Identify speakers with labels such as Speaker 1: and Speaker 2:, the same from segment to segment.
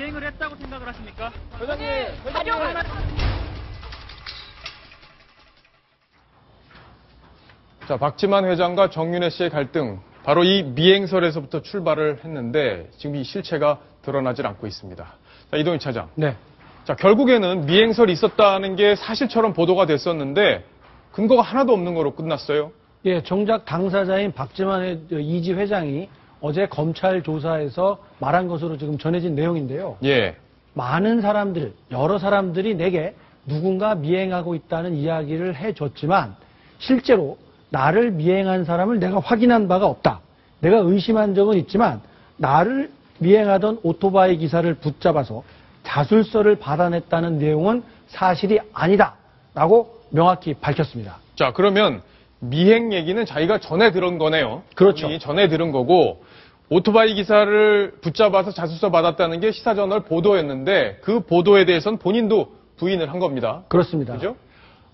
Speaker 1: 미행을 했다고 생각을 하십니까?
Speaker 2: 회장님.
Speaker 3: 자, 박지만 회장과 정윤회 씨의 갈등, 바로 이 미행설에서부터 출발을 했는데 지금 이 실체가 드러나질 않고 있습니다. 자, 이동희 차장.
Speaker 4: 네.
Speaker 3: 자, 결국에는 미행설이 있었다는 게 사실처럼 보도가 됐었는데 근거가 하나도 없는 거로 끝났어요.
Speaker 4: 예, 정작 당사자인 박지만 이지 회장이 어제 검찰 조사에서 말한 것으로 지금 전해진 내용인데요.
Speaker 3: 예.
Speaker 4: 많은 사람들, 여러 사람들이 내게 누군가 미행하고 있다는 이야기를 해줬지만 실제로 나를 미행한 사람을 내가 확인한 바가 없다. 내가 의심한 적은 있지만 나를 미행하던 오토바이 기사를 붙잡아서 자술서를 받아냈다는 내용은 사실이 아니다. 라고 명확히 밝혔습니다.
Speaker 3: 자, 그러면 미행 얘기는 자기가 전에 들은 거네요.
Speaker 4: 그렇죠.
Speaker 3: 본인이 전에 들은 거고 오토바이 기사를 붙잡아서 자술서 받았다는 게 시사저널 보도였는데 그 보도에 대해서는 본인도 부인을 한 겁니다.
Speaker 4: 그렇습니다.
Speaker 3: 그죠?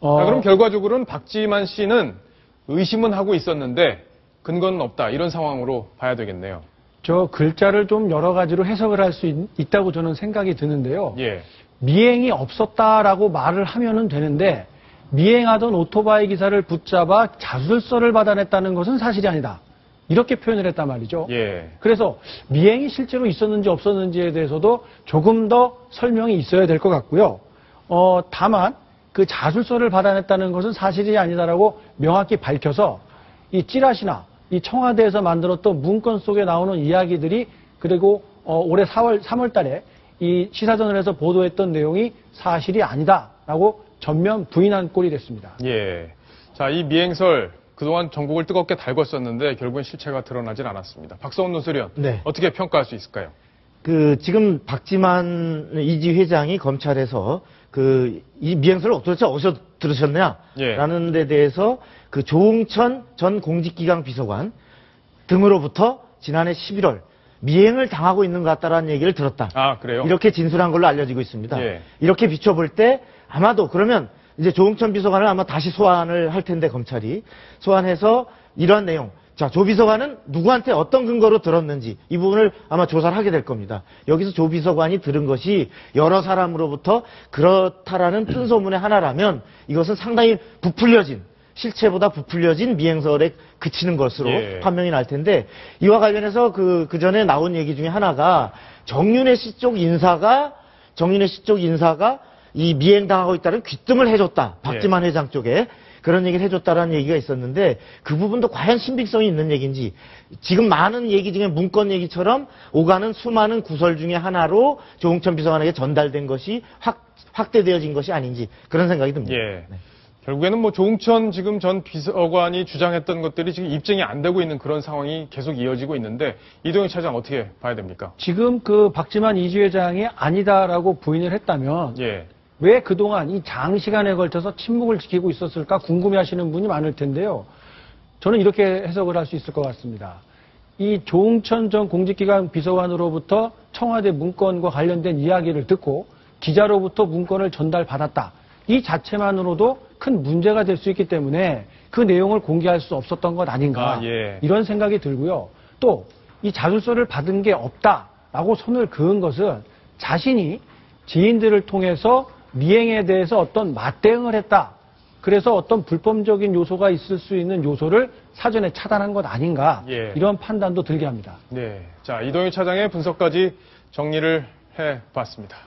Speaker 3: 자, 그럼 결과적으로는 박지만 씨는 의심은 하고 있었는데 근거는 없다. 이런 상황으로 봐야 되겠네요.
Speaker 4: 저 글자를 좀 여러 가지로 해석을 할 수 있다고 저는 생각이 드는데요.
Speaker 3: 예.
Speaker 4: 미행이 없었다라고 말을 하면은 되는데 미행하던 오토바이 기사를 붙잡아 자술서를 받아냈다는 것은 사실이 아니다. 이렇게 표현을 했단 말이죠.
Speaker 3: 예.
Speaker 4: 그래서 미행이 실제로 있었는지 없었는지에 대해서도 조금 더 설명이 있어야 될 것 같고요. 다만 그 자술서를 받아냈다는 것은 사실이 아니다라고 명확히 밝혀서 이 찌라시나 이 청와대에서 만들었던 문건 속에 나오는 이야기들이 그리고 올해 3월 달에 이 시사저널에서 보도했던 내용이 사실이 아니다라고 전면 부인한 꼴이 됐습니다.
Speaker 3: 예. 자, 이 미행설 그동안 전국을 뜨겁게 달궜었는데 결국엔 실체가 드러나질 않았습니다. 박성훈 논설위원,
Speaker 2: 네.
Speaker 3: 어떻게 평가할 수 있을까요?
Speaker 2: 지금 박지만 이지 회장이 검찰에서 이 미행설을 어디서 들으셨냐?
Speaker 3: 예.
Speaker 2: 라는 데 대해서 조응천 전 공직기강 비서관 등으로부터 지난해 11월 미행을 당하고 있는 것 같다라는 얘기를 들었다.
Speaker 3: 아, 그래요?
Speaker 2: 이렇게 진술한 걸로 알려지고 있습니다.
Speaker 3: 예.
Speaker 2: 이렇게 비춰볼 때 아마도 그러면 이제 조응천 비서관을 아마 다시 소환을 할 텐데 검찰이 소환해서 이러한 내용. 자, 조 비서관은 누구한테 어떤 근거로 들었는지 이 부분을 아마 조사를 하게 될 겁니다. 여기서 조 비서관이 들은 것이 여러 사람으로부터 그렇다라는 뜬소문의 하나라면 이것은 상당히 부풀려진 실체보다 부풀려진 미행설에 그치는 것으로
Speaker 3: 예.
Speaker 2: 판명이 날 텐데 이와 관련해서 그 전에 나온 얘기 중에 하나가 정윤회 씨 쪽 인사가 이 미행당하고 있다는 귀뜸을 해줬다. 박지만 회장 쪽에. 그런 얘기를 해줬다라는 얘기가 있었는데 그 부분도 과연 신빙성이 있는 얘기인지 지금 많은 얘기 중에 문건 얘기처럼 오가는 수많은 구설 중에 하나로 조응천 비서관에게 전달된 것이 확대되어진 것이 아닌지 그런 생각이 듭니다.
Speaker 3: 예.
Speaker 2: 네.
Speaker 3: 결국에는 뭐 조응천 지금 전 비서관이 주장했던 것들이 지금 입증이 안 되고 있는 그런 상황이 계속 이어지고 있는데 이동희 차장 어떻게 봐야 됩니까?
Speaker 4: 지금 그 박지만 이지 회장이 아니다라고 부인을 했다면
Speaker 3: 예.
Speaker 4: 왜 그동안 이 장시간에 걸쳐서 침묵을 지키고 있었을까 궁금해하시는 분이 많을 텐데요. 저는 이렇게 해석을 할 수 있을 것 같습니다. 이 조응천 전 공직기강 비서관으로부터 청와대 문건과 관련된 이야기를 듣고 기자로부터 문건을 전달받았다. 이 자체만으로도 큰 문제가 될 수 있기 때문에 그 내용을 공개할 수 없었던 것 아닌가.
Speaker 3: 예.
Speaker 4: 이런 생각이 들고요. 또 이 자술서를 받은 게 없다라고 손을 그은 것은 자신이 지인들을 통해서 미행에 대해서 어떤 맞대응을 했다. 그래서 어떤 불법적인 요소가 있을 수 있는 요소를 사전에 차단한 것 아닌가.
Speaker 3: 예.
Speaker 4: 이런 판단도 들게 합니다.
Speaker 3: 네. 자, 이동희 차장의 분석까지 정리를 해봤습니다.